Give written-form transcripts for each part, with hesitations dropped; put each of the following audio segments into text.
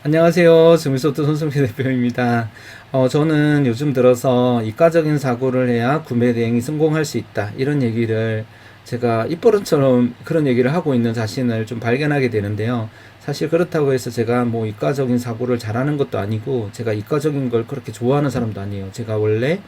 안녕하세요. 주미소트 손승필 대표입니다. 저는 요즘 들어서 이과적인 사고를 해야 구매 대행이 성공할 수 있다. 이런 얘기를 제가 입버릇처럼 그런 얘기를 하고 있는 자신을 좀 발견하게 되는데요. 사실 그렇다고 해서 제가 뭐 이과적인 사고를 잘하는 것도 아니고 제가 이과적인 걸 그렇게 좋아하는 사람도 아니에요. 제가 원래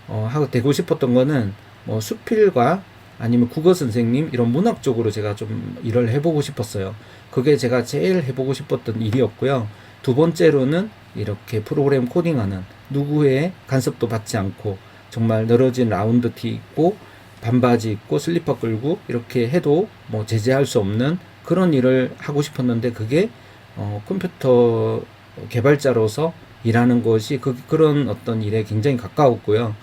하고 되고 싶었던 거는 뭐 수필과 아니면 국어 선생님 이런 문학 쪽으로 제가 좀 일을 해보고 싶었어요. 그게 제가 제일 해보고 싶었던 일이었고요. 두 번째로는 이렇게 프로그램 코딩하는 누구의 간섭도 받지 않고 정말 늘어진 라운드 티 입고 반바지 입고 슬리퍼 끌고 이렇게 해도 뭐 제재할 수 없는 그런 일을 하고 싶었는데 그게 컴퓨터 개발자로서 일하는 것이 그런 어떤 일에 굉장히 가까웠고요.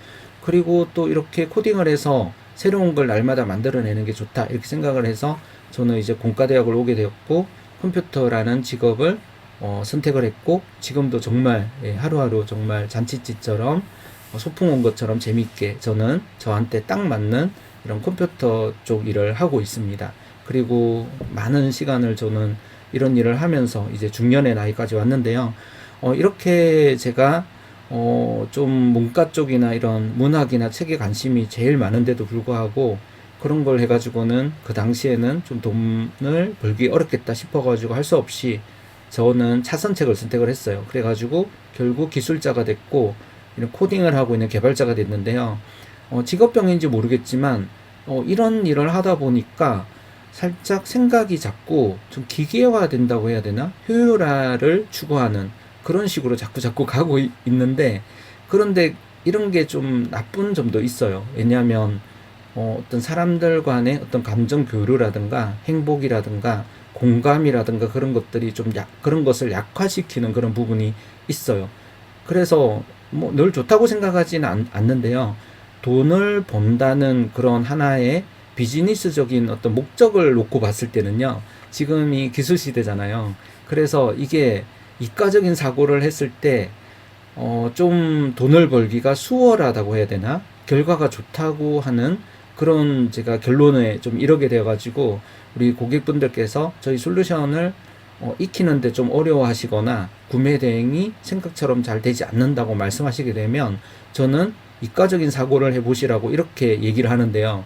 그리고 또 이렇게 코딩을 해서 새로운 걸 날마다 만들어내는 게 좋다 이렇게 생각을 해서 저는 이제 공과대학을 오게 되었고 컴퓨터라는 직업을 선택을 했고 지금도 정말 하루하루 정말 잔치집처럼 소풍 온 것처럼 재밌게 저는 저한테 딱 맞는 이런 컴퓨터 쪽 일을 하고 있습니다. 그리고 많은 시간을 저는 이런 일을 하면서 이제 중년의 나이까지 왔는데요. 이렇게 제가 좀 문과 쪽이나 이런 문학이나 책에 관심이 제일 많은데도 불구하고 그런 걸 해가지고는 그 당시에는 좀 돈을 벌기 어렵겠다 싶어가지고 할 수 없이 저는 차선책을 선택을 했어요. 그래가지고 결국 기술자가 됐고 이런 코딩을 하고 있는 개발자가 됐는데요. 직업병인지 모르겠지만 이런 일을 하다 보니까 살짝 생각이 자꾸 좀 기계화 된다고 해야 되나? 효율화를 추구하는 그런 식으로 자꾸 가고 있는데 그런데 이런 게 좀 나쁜 점도 있어요. 왜냐하면 어떤 사람들 간의 어떤 감정 교류라든가 행복이라든가 공감이라든가 그런 것들이 좀 그런 것을 약화시키는 그런 부분이 있어요. 그래서 뭐 늘 좋다고 생각하지는 않는데요. 돈을 번다는 그런 하나의 비즈니스적인 어떤 목적을 놓고 봤을 때는요. 지금이 기술 시대잖아요. 그래서 이게 이과적인 사고를 했을 때 좀 돈을 벌기가 수월하다고 해야 되나? 결과가 좋다고 하는 그런 제가 결론에 좀 이르게 되어가지고 우리 고객분들께서 저희 솔루션을 익히는데 좀 어려워하시거나 구매 대행이 생각처럼 잘 되지 않는다고 말씀하시게 되면 저는 이과적인 사고를 해보시라고 이렇게 얘기를 하는데요.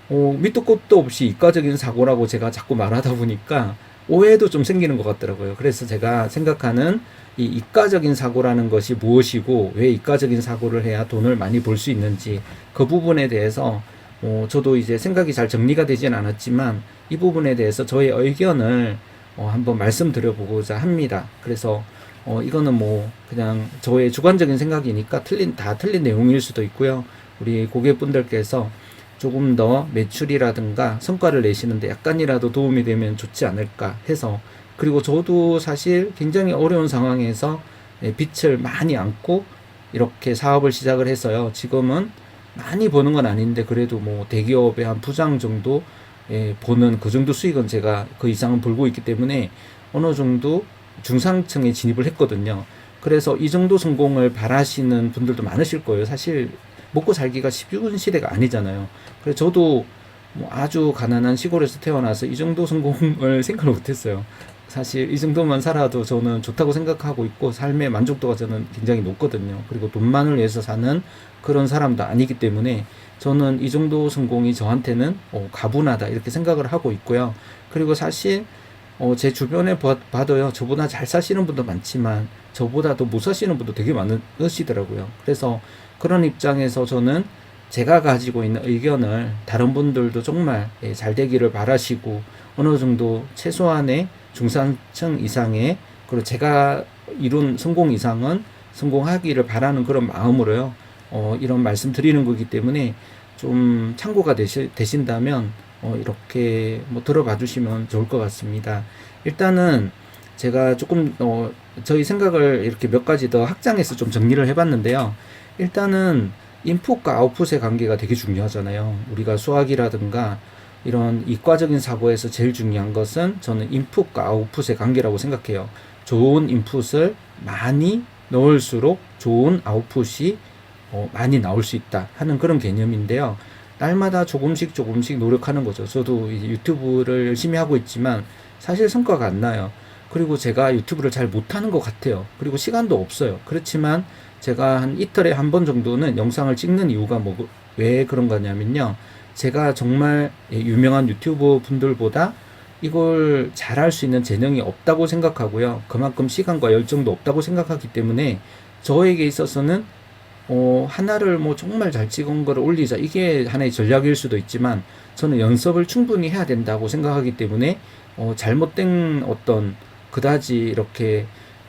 밑도 끝도 없이 이과적인 사고라고 제가 자꾸 말하다 보니까 오해도 좀 생기는 것 같더라고요. 그래서 제가 생각하는 이 이과적인 사고라는 것이 무엇이고 왜 이과적인 사고를 해야 돈을 많이 벌 수 있는지 그 부분에 대해서 저도 이제 생각이 잘 정리가 되진 않았지만 이 부분에 대해서 저의 의견을 한번 말씀드려보고자 합니다. 그래서 이거는 뭐 그냥 저의 주관적인 생각이니까 다 틀린 내용일 수도 있고요. 우리 고객분들께서 조금 더 매출이라든가 성과를 내시는데 약간이라도 도움이 되면 좋지 않을까 해서 그리고 저도 사실 굉장히 어려운 상황에서 빚을 많이 안고 이렇게 사업을 시작을 해서요. 지금은 많이 버는 건 아닌데 그래도 뭐 대기업의 한 부장 정도 보는 그 정도 수익은 제가 그 이상은 벌고 있기 때문에 어느 정도 중상층에 진입을 했거든요. 그래서 이 정도 성공을 바라시는 분들도 많으실 거예요. 사실 먹고 살기가 쉬운 시대가 아니잖아요. 그래서 저도 뭐 아주 가난한 시골에서 태어나서 이 정도 성공을 생각을 못했어요. 사실 이 정도만 살아도 저는 좋다고 생각하고 있고 삶의 만족도가 저는 굉장히 높거든요. 그리고 돈만을 위해서 사는 그런 사람도 아니기 때문에 저는 이 정도 성공이 저한테는 가분하다 이렇게 생각을 하고 있고요. 그리고 사실 제 주변에 봐도요, 저보다 잘 사시는 분도 많지만 저보다도 못 사시는 분도 되게 많으시더라고요. 그래서 그런 입장에서 저는 제가 가지고 있는 의견을 다른 분들도 정말 잘 되기를 바라시고 어느 정도 최소한의 중산층 이상의 그리고 제가 이룬 성공 이상은 성공하기를 바라는 그런 마음으로요. 이런 말씀 드리는 거기 때문에 좀 참고가 되신다면 이렇게 뭐 들어봐 주시면 좋을 것 같습니다. 일단은 제가 조금 저희 생각을 이렇게 몇 가지 더 확장해서 좀 정리를 해봤는데요. 일단은 인풋과 아웃풋의 관계가 되게 중요하잖아요. 우리가 수학이라든가 이런 이과적인 사고에서 제일 중요한 것은 저는 인풋과 아웃풋의 관계라고 생각해요. 좋은 인풋을 많이 넣을수록 좋은 아웃풋이 많이 나올 수 있다 하는 그런 개념인데요. 날마다 조금씩 노력하는 거죠. 저도 이제 유튜브를 열심히 하고 있지만 사실 성과가 안 나요. 그리고 제가 유튜브를 잘 못하는 것 같아요. 그리고 시간도 없어요. 그렇지만 제가 한 이틀에 한 번 정도는 영상을 찍는 이유가 왜 그런 거냐면요. 제가 정말 유명한 유튜버 분들보다 이걸 잘할 수 있는 재능이 없다고 생각하고요. 그만큼 시간과 열정도 없다고 생각하기 때문에 저에게 있어서는 하나를 뭐 정말 잘 찍은 거를 올리자. 이게 하나의 전략일 수도 있지만 저는 연습을 충분히 해야 된다고 생각하기 때문에 잘못된 어떤 그다지 이렇게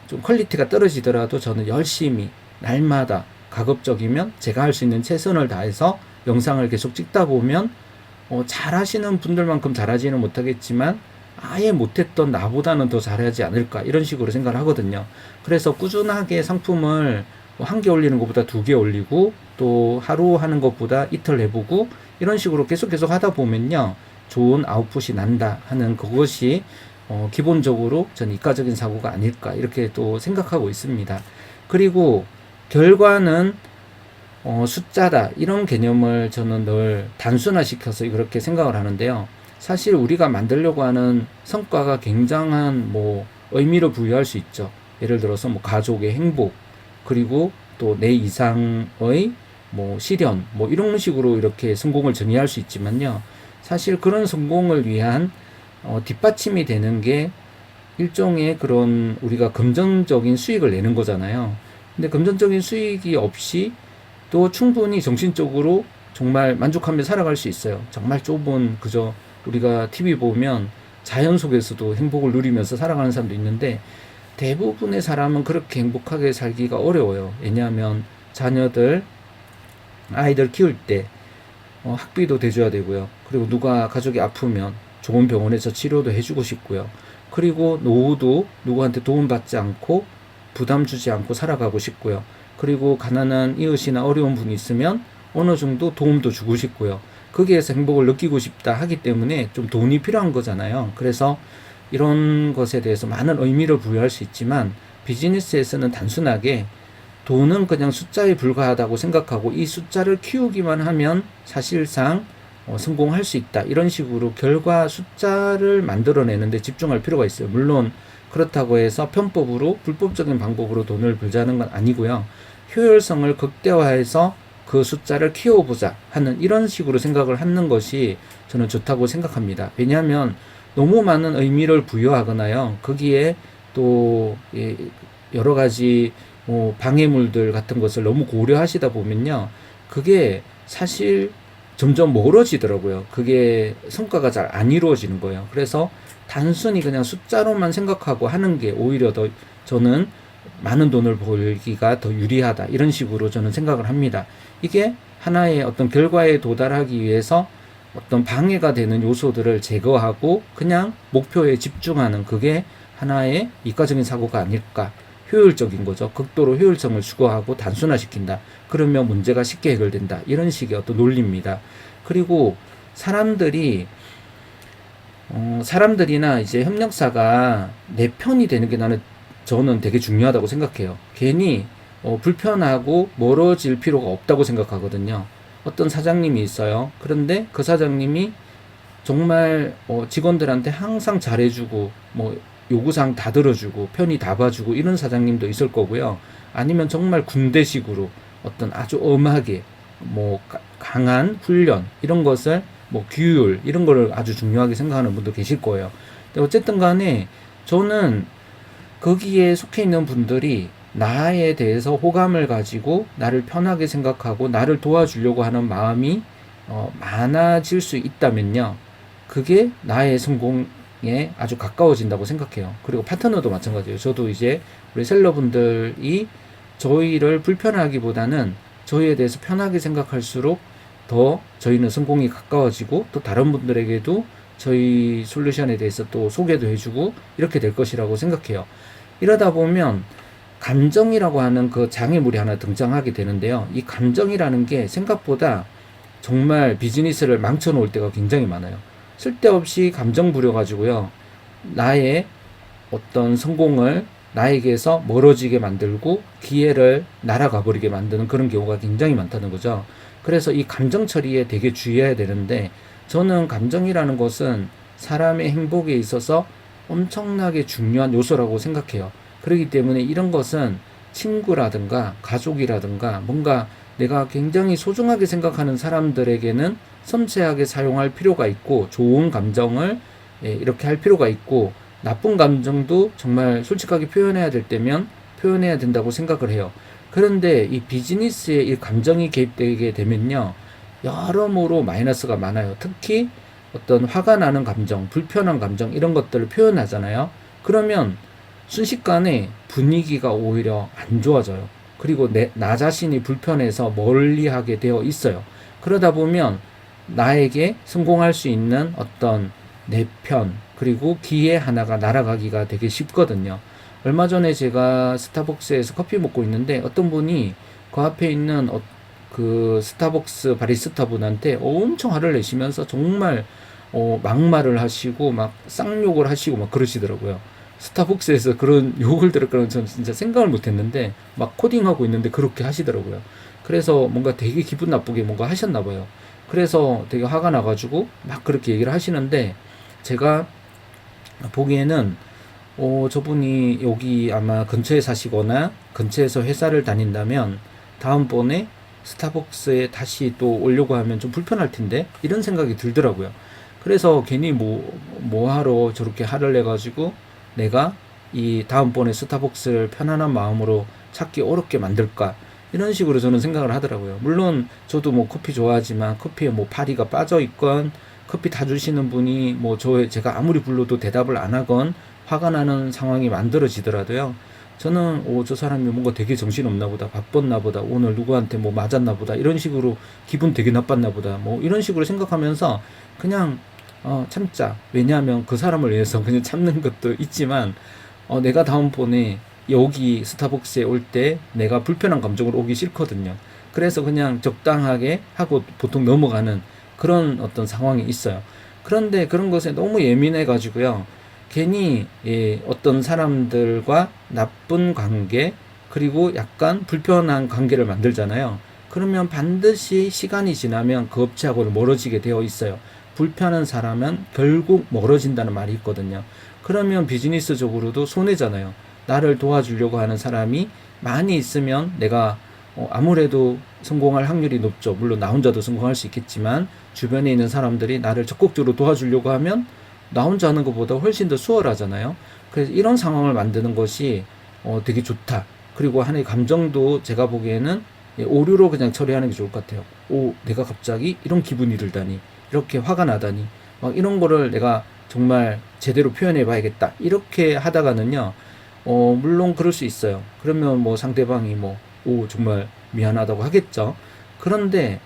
좀 퀄리티가 떨어지더라도 저는 열심히 날마다 가급적이면 제가 할 수 있는 최선을 다해서 영상을 계속 찍다 보면 잘하시는 분들만큼 잘하지는 못하겠지만 아예 못했던 나보다는 더 잘하지 않을까 이런 식으로 생각을 하거든요. 그래서 꾸준하게 상품을 한 개 올리는 것보다 2개 올리고 또 하루 하는 것보다 이틀 해보고 이런 식으로 계속 하다 보면요 좋은 아웃풋이 난다 하는 그것이 기본적으로 전 이과적인 사고가 아닐까 이렇게 또 생각하고 있습니다. 그리고 결과는 숫자다 이런 개념을 저는 늘 단순화시켜서 그렇게 생각을 하는데요. 사실 우리가 만들려고 하는 성과가 굉장한 뭐 의미를 부여할 수 있죠. 예를 들어서 뭐 가족의 행복 그리고 또 내 이상의 뭐 실현 뭐 이런 식으로 이렇게 성공을 정의할 수 있지만요. 사실 그런 성공을 위한 뒷받침이 되는 게 일종의 그런 우리가 금전적인 수익을 내는 거잖아요. 근데 금전적인 수익이 없이 또 충분히 정신적으로 정말 만족하며 살아갈 수 있어요. 정말 좁은 그저 우리가 TV 보면 자연 속에서도 행복을 누리면서 살아가는 사람도 있는데 대부분의 사람은 그렇게 행복하게 살기가 어려워요. 왜냐하면 아이들 키울 때 학비도 대줘야 되고요. 그리고 누가 가족이 아프면 좋은 병원에서 치료도 해주고 싶고요. 그리고 노후도 누구한테 도움받지 않고 부담 주지 않고 살아가고 싶고요. 그리고 가난한 이웃이나 어려운 분이 있으면 어느 정도 도움도 주고 싶고요. 거기에서 행복을 느끼고 싶다 하기 때문에 좀 돈이 필요한 거잖아요. 그래서 이런 것에 대해서 많은 의미를 부여할 수 있지만 비즈니스에서는 단순하게 돈은 그냥 숫자에 불과하다고 생각하고 이 숫자를 키우기만 하면 사실상 성공할 수 있다. 이런 식으로 결과 숫자를 만들어내는데 집중할 필요가 있어요. 물론 그렇다고 해서 편법으로 불법적인 방법으로 돈을 벌자는 건 아니고요. 효율성을 극대화해서 그 숫자를 키워보자 하는 이런 식으로 생각을 하는 것이 저는 좋다고 생각합니다. 왜냐하면 너무 많은 의미를 부여하거나요. 거기에 또 여러 가지 방해물들 같은 것을 너무 고려하시다 보면요. 그게 사실 점점 멀어지더라고요. 그게 성과가 잘 안 이루어지는 거예요. 그래서 단순히 그냥 숫자로만 생각하고 하는 게 오히려 더 저는 많은 돈을 벌기가 더 유리하다. 이런 식으로 저는 생각을 합니다. 이게 하나의 어떤 결과에 도달하기 위해서 어떤 방해가 되는 요소들을 제거하고 그냥 목표에 집중하는 그게 하나의 이과적인 사고가 아닐까. 효율적인 거죠. 극도로 효율성을 추구하고 단순화시킨다. 그러면 문제가 쉽게 해결된다. 이런 식의 어떤 논리입니다. 그리고 사람들이나 이제 협력사가 내 편이 되는 게 저는 되게 중요하다고 생각해요. 괜히 불편하고 멀어질 필요가 없다고 생각하거든요. 어떤 사장님이 있어요. 그런데 그 사장님이 정말 직원들한테 항상 잘해주고 뭐 요구사항 다 들어주고 편히 다 봐주고 이런 사장님도 있을 거고요. 아니면 정말 군대식으로 어떤 아주 엄하게 뭐 강한 훈련 이런 것을 뭐 규율 이런 거를 아주 중요하게 생각하는 분도 계실 거예요. 근데 어쨌든 간에 저는 거기에 속해 있는 분들이 나에 대해서 호감을 가지고 나를 편하게 생각하고 나를 도와주려고 하는 마음이 많아질 수 있다면요. 그게 나의 성공에 아주 가까워진다고 생각해요. 그리고 파트너도 마찬가지예요. 저도 이제 우리 셀러분들이 저희를 불편하기보다는 저희에 대해서 편하게 생각할수록 더 저희는 성공이 가까워지고 또 다른 분들에게도 저희 솔루션에 대해서 또 소개도 해주고 이렇게 될 것이라고 생각해요. 이러다 보면 감정이라고 하는 그 장애물이 하나 등장하게 되는데요. 이 감정이라는 게 생각보다 정말 비즈니스를 망쳐놓을 때가 굉장히 많아요. 쓸데없이 감정 부려가지고요. 나의 어떤 성공을 나에게서 멀어지게 만들고 기회를 날아가 버리게 만드는 그런 경우가 굉장히 많다는 거죠. 그래서 이 감정 처리에 되게 주의해야 되는데 저는 감정이라는 것은 사람의 행복에 있어서 엄청나게 중요한 요소라고 생각해요. 그렇기 때문에 이런 것은 친구라든가 가족이라든가 뭔가 내가 굉장히 소중하게 생각하는 사람들에게는 섬세하게 사용할 필요가 있고, 좋은 감정을 이렇게 할 필요가 있고, 나쁜 감정도 정말 솔직하게 표현해야 될 때면 표현해야 된다고 생각을 해요. 그런데 이 비즈니스에 이 감정이 개입되게 되면요, 여러모로 마이너스가 많아요. 특히 어떤 화가 나는 감정, 불편한 감정 이런 것들을 표현하잖아요. 그러면 순식간에 분위기가 오히려 안 좋아져요. 그리고 나 자신이 불편해서 멀리하게 되어 있어요. 그러다 보면 나에게 성공할 수 있는 어떤 내 편, 그리고 기회 하나가 날아가기가 되게 쉽거든요. 얼마 전에 제가 스타벅스에서 커피 먹고 있는데 어떤 분이 그 앞에 있는 그 스타벅스 바리스타 분한테 엄청 화를 내시면서 정말 막말을 하시고 막 쌍욕을 하시고 막 그러시더라고요. 스타벅스에서 그런 욕을 들을 거는 전 진짜 생각을 못 했는데 막 코딩하고 있는데 그렇게 하시더라고요. 그래서 뭔가 되게 기분 나쁘게 뭔가 하셨나 봐요. 그래서 되게 화가 나가지고 막 그렇게 얘기를 하시는데, 제가 보기에는 저분이 여기 아마 근처에 사시거나 근처에서 회사를 다닌다면 다음번에 스타벅스에 다시 또 오려고 하면 좀 불편할 텐데 이런 생각이 들더라고요. 그래서 괜히 뭐 하러 저렇게 화를 내가지고 내가 이 다음번에 스타벅스를 편안한 마음으로 찾기 어렵게 만들까, 이런 식으로 저는 생각을 하더라고요. 물론 저도 뭐 커피 좋아하지만 커피에 뭐 파리가 빠져 있건, 커피 타주시는 분이 뭐 제가 아무리 불러도 대답을 안 하건 화가 나는 상황이 만들어지더라도요, 저는 저 사람이 뭔가 되게 정신없나 보다, 바빴나 보다, 오늘 누구한테 뭐 맞았나 보다, 이런 식으로 기분 되게 나빴나 보다, 뭐 이런 식으로 생각하면서 그냥 참자. 왜냐하면 그 사람을 위해서 그냥 참는 것도 있지만, 내가 다음번에 여기 스타벅스에 올 때 내가 불편한 감정으로 오기 싫거든요. 그래서 그냥 적당하게 하고 보통 넘어가는 그런 어떤 상황이 있어요. 그런데 그런 것에 너무 예민해 가지고요, 괜히 어떤 사람들과 나쁜 관계, 그리고 약간 불편한 관계를 만들잖아요. 그러면 반드시 시간이 지나면 그 업체하고는 멀어지게 되어 있어요. 불편한 사람은 결국 멀어진다는 말이 있거든요. 그러면 비즈니스적으로도 손해잖아요. 나를 도와주려고 하는 사람이 많이 있으면 내가 아무래도 성공할 확률이 높죠. 물론 나 혼자도 성공할 수 있겠지만 주변에 있는 사람들이 나를 적극적으로 도와주려고 하면 나 혼자 하는 것보다 훨씬 더 수월하잖아요. 그래서 이런 상황을 만드는 것이 되게 좋다. 그리고 하나의 감정도 제가 보기에는 오류로 그냥 처리하는 게 좋을 것 같아요. 내가 갑자기 이런 기분이 들다니, 이렇게 화가 나다니, 이런 거를 내가 정말 제대로 표현해 봐야겠다, 이렇게 하다가는요, 물론 그럴 수 있어요. 그러면 뭐 상대방이 정말 미안하다고 하겠죠. 그런데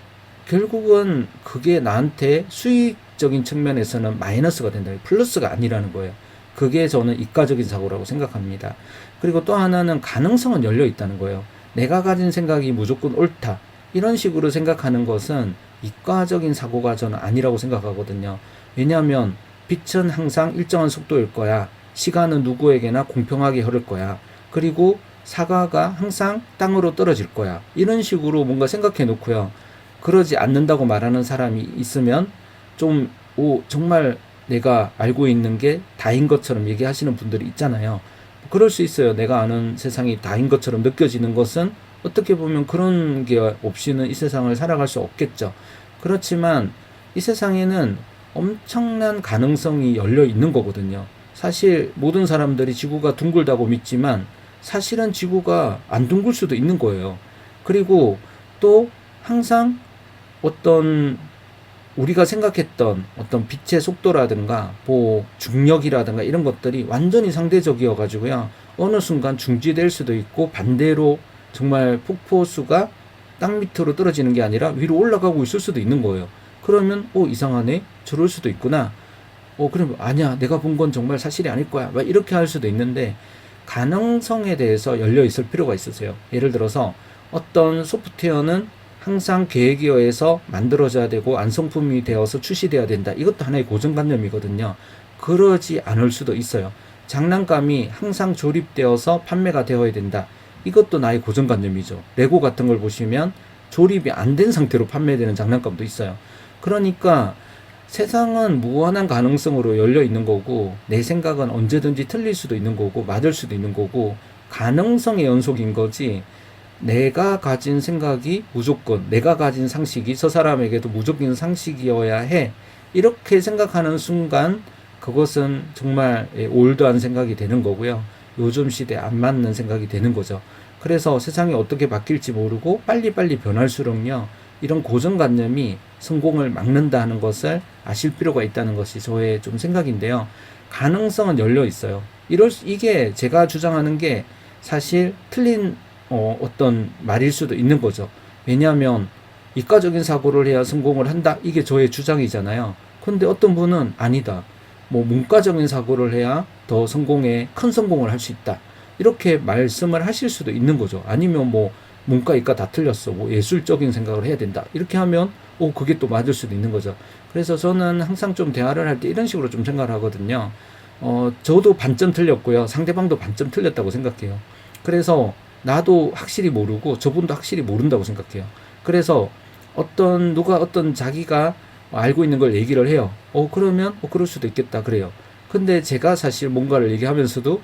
결국은 그게 나한테 수익적인 측면에서는 마이너스가 된다. 플러스가 아니라는 거예요. 그게 저는 이과적인 사고라고 생각합니다. 그리고 또 하나는 가능성은 열려 있다는 거예요. 내가 가진 생각이 무조건 옳다, 이런 식으로 생각하는 것은 이과적인 사고가 저는 아니라고 생각하거든요. 왜냐하면 빛은 항상 일정한 속도일 거야. 시간은 누구에게나 공평하게 흐를 거야. 그리고 사과가 항상 땅으로 떨어질 거야. 이런 식으로 뭔가 생각해 놓고요, 그러지 않는다고 말하는 사람이 있으면 정말 내가 알고 있는 게 다인 것처럼 얘기하시는 분들이 있잖아요. 그럴 수 있어요. 내가 아는 세상이 다인 것처럼 느껴지는 것은 어떻게 보면 그런 게 없이는 이 세상을 살아갈 수 없겠죠. 그렇지만 이 세상에는 엄청난 가능성이 열려 있는 거거든요. 사실 모든 사람들이 지구가 둥글다고 믿지만 사실은 지구가 안 둥글 수도 있는 거예요. 그리고 또 항상 어떤 우리가 생각했던 어떤 빛의 속도라든가 중력이라든가 이런 것들이 완전히 상대적이어 가지고요, 어느 순간 중지될 수도 있고, 반대로 정말 폭포수가 땅 밑으로 떨어지는 게 아니라 위로 올라가고 있을 수도 있는 거예요. 그러면 이상하네, 저럴 수도 있구나, 그럼 아니야, 내가 본 건 정말 사실이 아닐 거야, 막 이렇게 할 수도 있는데, 가능성에 대해서 열려 있을 필요가 있으세요. 예를 들어서 어떤 소프트웨어는 항상 계획에 의해서 만들어져야 되고 완성품이 되어서 출시돼야 된다. 이것도 하나의 고정관념이거든요. 그러지 않을 수도 있어요. 장난감이 항상 조립되어서 판매가 되어야 된다. 이것도 나의 고정관념이죠. 레고 같은 걸 보시면 조립이 안 된 상태로 판매되는 장난감도 있어요. 그러니까 세상은 무한한 가능성으로 열려 있는 거고, 내 생각은 언제든지 틀릴 수도 있는 거고, 맞을 수도 있는 거고, 가능성의 연속인 거지, 내가 가진 생각이 무조건, 내가 가진 상식이 저 사람에게도 무조건 상식이어야 해. 이렇게 생각하는 순간, 그것은 정말 올드한 생각이 되는 거고요. 요즘 시대에 안 맞는 생각이 되는 거죠. 그래서 세상이 어떻게 바뀔지 모르고 빨리빨리 변할수록요, 이런 고정관념이 성공을 막는다는 것을 아실 필요가 있다는 것이 저의 좀 생각인데요. 가능성은 열려 있어요. 이게 제가 주장하는 게 사실 틀린 어떤 말일 수도 있는 거죠. 왜냐하면 이과적인 사고를 해야 성공을 한다. 이게 저의 주장이잖아요. 근데 어떤 분은 아니다. 뭐 문과적인 사고를 해야 더 큰 성공을 할 수 있다. 이렇게 말씀을 하실 수도 있는 거죠. 아니면 뭐 문과, 이과 다 틀렸어. 뭐 예술적인 생각을 해야 된다. 이렇게 하면 그게 또 맞을 수도 있는 거죠. 그래서 저는 항상 좀 대화를 할 때 이런 식으로 좀 생각을 하거든요. 저도 반점 틀렸고요. 상대방도 반점 틀렸다고 생각해요. 그래서 나도 확실히 모르고 저분도 확실히 모른다고 생각해요. 그래서 누가 어떤 자기가 알고 있는 걸 얘기를 해요. 그러면 그럴 수도 있겠다 그래요. 근데 제가 사실 뭔가를 얘기하면서도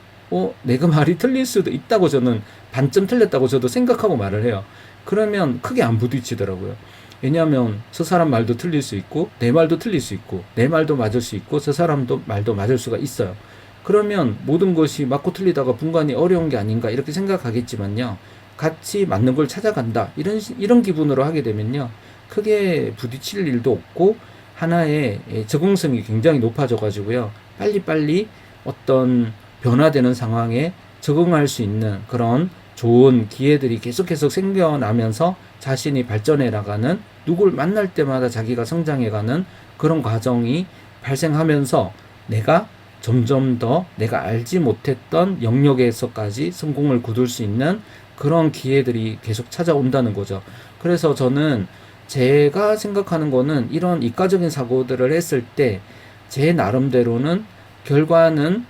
내가 말이 틀릴 수도 있다고 저는 반점 틀렸다고 저도 생각하고 말을 해요. 그러면 크게 안 부딪히더라고요. 왜냐하면 저 사람 말도 틀릴 수 있고 내 말도 틀릴 수 있고 내 말도 맞을 수 있고 저 사람도 말도 맞을 수가 있어요. 그러면 모든 것이 맞고 틀리다가 분간이 어려운 게 아닌가 이렇게 생각하겠지만요. 같이 맞는 걸 찾아간다. 이런 기분으로 하게 되면요. 크게 부딪힐 일도 없고 하나의 적응성이 굉장히 높아져 가지고요. 빨리빨리 어떤 변화되는 상황에 적응할 수 있는 그런 좋은 기회들이 계속해서 생겨나면서 자신이 발전해 나가는, 누굴 만날 때마다 자기가 성장해가는 그런 과정이 발생하면서 내가 점점 더 내가 알지 못했던 영역에서까지 성공을 거둘 수 있는 그런 기회들이 계속 찾아온다는 거죠. 그래서 저는 제가 생각하는 거는 이런 이과적인 사고들을 했을 때 제 나름대로는 결과는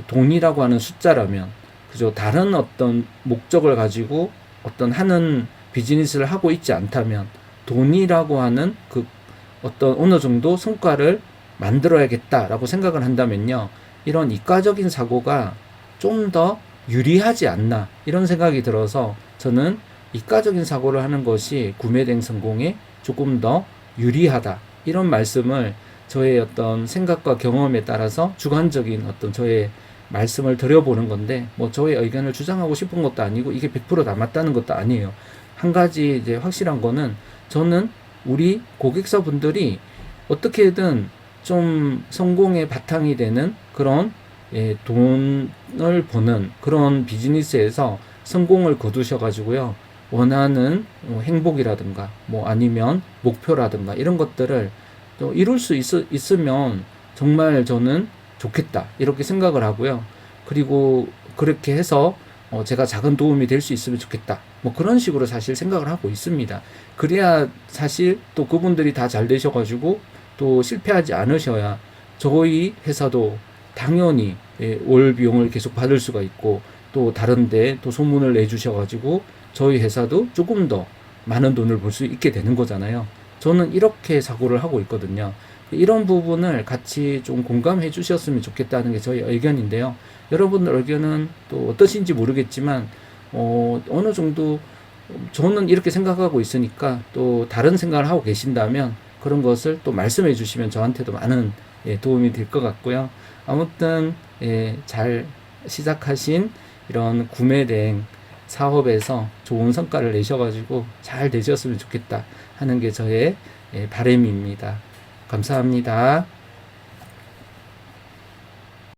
돈이라고 하는 숫자라면, 그죠? 다른 어떤 목적을 가지고 어떤 하는 비즈니스를 하고 있지 않다면 돈이라고 하는 그 어떤 어느 정도 성과를 만들어야겠다라고 생각을 한다면요. 이런 이과적인 사고가 좀 더 유리하지 않나 이런 생각이 들어서 저는 이과적인 사고를 하는 것이 구매대행 성공에 조금 더 유리하다 이런 말씀을 저의 어떤 생각과 경험에 따라서 주관적인 어떤 저의 말씀을 드려보는 건데, 뭐 저의 의견을 주장하고 싶은 것도 아니고 이게 100%다 맞다는 것도 아니에요. 한 가지 이제 확실한 거는 저는 우리 고객사 분들이 어떻게든 좀 성공의 바탕이 되는 그런 돈을 버는 그런 비즈니스에서 성공을 거두셔가지고요. 원하는 행복이라든가 뭐 아니면 목표라든가 이런 것들을 또 이룰 수 있으면 정말 저는 좋겠다 이렇게 생각을 하고요. 그리고 그렇게 해서 제가 작은 도움이 될 수 있으면 좋겠다 뭐 그런 식으로 사실 생각을 하고 있습니다. 그래야 사실 또 그분들이 다 잘 되셔가지고 또 실패하지 않으셔야 저희 회사도 당연히 월 비용을 계속 받을 수가 있고 또 다른데 또 소문을 내주셔가지고 저희 회사도 조금 더 많은 돈을 벌 수 있게 되는 거잖아요. 저는 이렇게 사고를 하고 있거든요. 이런 부분을 같이 좀 공감해 주셨으면 좋겠다는 게 저희 의견인데요. 여러분들 의견은 또 어떠신지 모르겠지만 어느 정도 저는 이렇게 생각하고 있으니까 또 다른 생각을 하고 계신다면 그런 것을 또 말씀해 주시면 저한테도 많은 도움이 될 것 같고요. 아무튼 잘 시작하신 이런 구매대행 사업에서 좋은 성과를 내셔가지고 잘 되셨으면 좋겠다 하는 게 저의 바람입니다. 감사합니다.